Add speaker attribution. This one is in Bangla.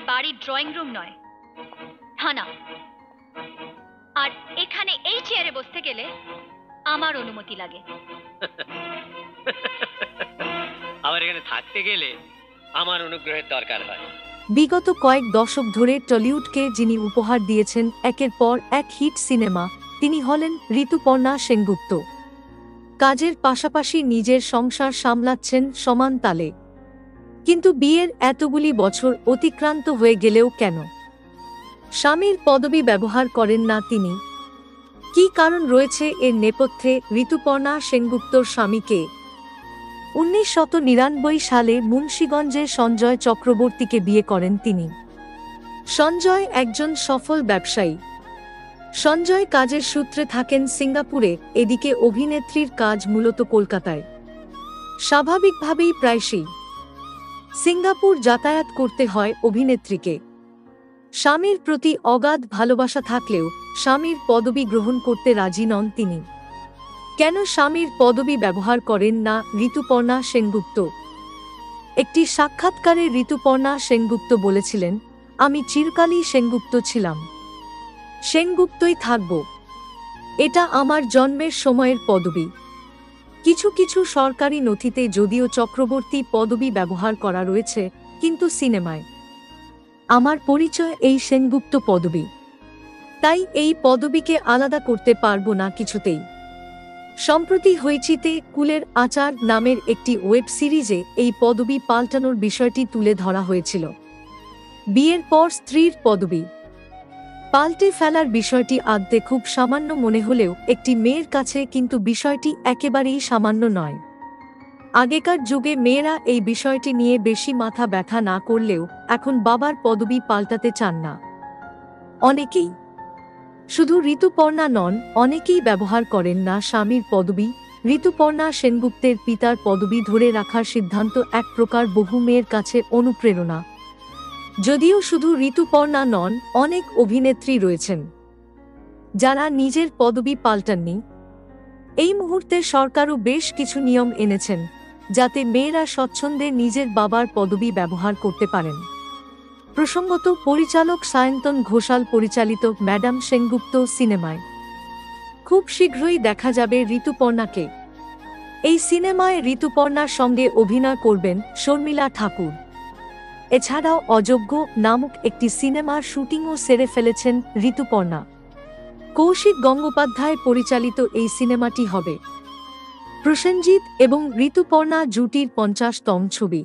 Speaker 1: বাড়ির ড্রয়িং রুম নয়, থানা। আর এখানে এই চেয়ারে বসতে গেলে আমার অনুমতি লাগে।
Speaker 2: আবার এখানে থাকতে গেলে আমার অনুগ্রহের দরকার হয়।
Speaker 3: বিগত কয়েক দশক ধরে টলিউডকে যিনি উপহার দিয়েছেন একের পর এক হিট সিনেমা, তিনি হলেন ঋতুপর্ণা সেনগুপ্ত। কাজের পাশাপাশি নিজের সংসার সামলাচ্ছেন সমান তালে। কিন্তু বিয়ের এতগুলি বছর অতিক্রান্ত হয়ে গেলেও কেন স্বামীর পদবি ব্যবহার করেন না তিনি? কী কারণ রয়েছে এর নেপথ্যে? ঋতুপর্ণা সেনগুপ্তর স্বামীকে 1999 সালে মুন্সিগঞ্জে সঞ্জয় চক্রবর্তীকে বিয়ে করেন তিনি। সঞ্জয় একজন সফল ব্যবসায়ী। সঞ্জয় কাজের সূত্রে থাকেন সিঙ্গাপুরে, এদিকে অভিনেত্রীর কাজ মূলত কলকাতায়। স্বাভাবিকভাবেই প্রায়শই সিঙ্গাপুর যাতায়াত করতে হয় অভিনেত্রীকে। স্বামীর প্রতি অগাধ ভালোবাসা থাকলেও স্বামীর পদবি গ্রহণ করতে রাজি নন তিনি। কেন স্বামীর পদবি ব্যবহার করেন না ঋতুপর্ণা সেনগুপ্ত? একটি সাক্ষাৎকারে ঋতুপর্ণা সেনগুপ্ত বলেছিলেন, আমি চিরকালই সেনগুপ্ত ছিলাম, সেনগুপ্তই থাকব। এটা আমার জন্মের সময়ের পদবি। কিছু কিছু সরকারি নথিতে যদিও চক্রবর্তী পদবি ব্যবহার করা রয়েছে, কিন্তু সিনেমায় আমার পরিচয় এই সেনগুপ্ত পদবি। তাই এই পদবিকে আলাদা করতে পারব না কিছুতেই। সম্প্রতি হইচিতে কুলের আচার নামের একটি ওয়েব সিরিজে এই পদবি পাল্টানোর বিষয়টি তুলে ধরা হয়েছিল। বিয়ের পর স্ত্রীর পদবি পাল্টে ফেলার বিষয়টি আদতে খুব সামান্য মনে হলেও একটি মেয়ের কাছে কিন্তু বিষয়টি একেবারেই সামান্য নয়। আগেকার যুগে মেয়েরা এই বিষয়টি নিয়ে বেশি মাথা ব্যথা না করলেও এখন বাবার পদবি পাল্টাতে চান না অনেকেই। শুধু ঋতুপর্ণা নন, অনেকেই ব্যবহার করেন না স্বামীর পদবি। ঋতুপর্ণা সেনগুপ্তের পিতার পদবি ধরে রাখার সিদ্ধান্ত এক প্রকার বহু মেয়ের কাছে অনুপ্রেরণা। যদিও শুধু ঋতুপর্ণা নন, অনেক অভিনেত্রী রয়েছেন যারা নিজের পদবি পাল্টাননি। এই মুহূর্তে সরকারও বেশ কিছু নিয়ম এনেছেন যাতে মেয়েরা স্বচ্ছন্দে নিজের বাবার পদবি ব্যবহার করতে পারেন। প্রসঙ্গত, পরিচালক সায়ন্তন ঘোষাল পরিচালিত ম্যাডাম সেনগুপ্ত সিনেমায় খুব শীঘ্রই দেখা যাবে ঋতুপর্ণাকে। এই সিনেমায় ঋতুপর্ণার সঙ্গে অভিনয় করবেন শর্মিলা ঠাকুর। এছাড়াও অযোগ্য নামক একটি সিনেমার শুটিংও সেরে ফেলেছেন ঋতুপর্ণা। কৌশিক গঙ্গোপাধ্যায় পরিচালিত এই সিনেমাটি হবে প্রসেনজিৎ এবং ঋতুপর্ণা জুটির 50তম ছবি।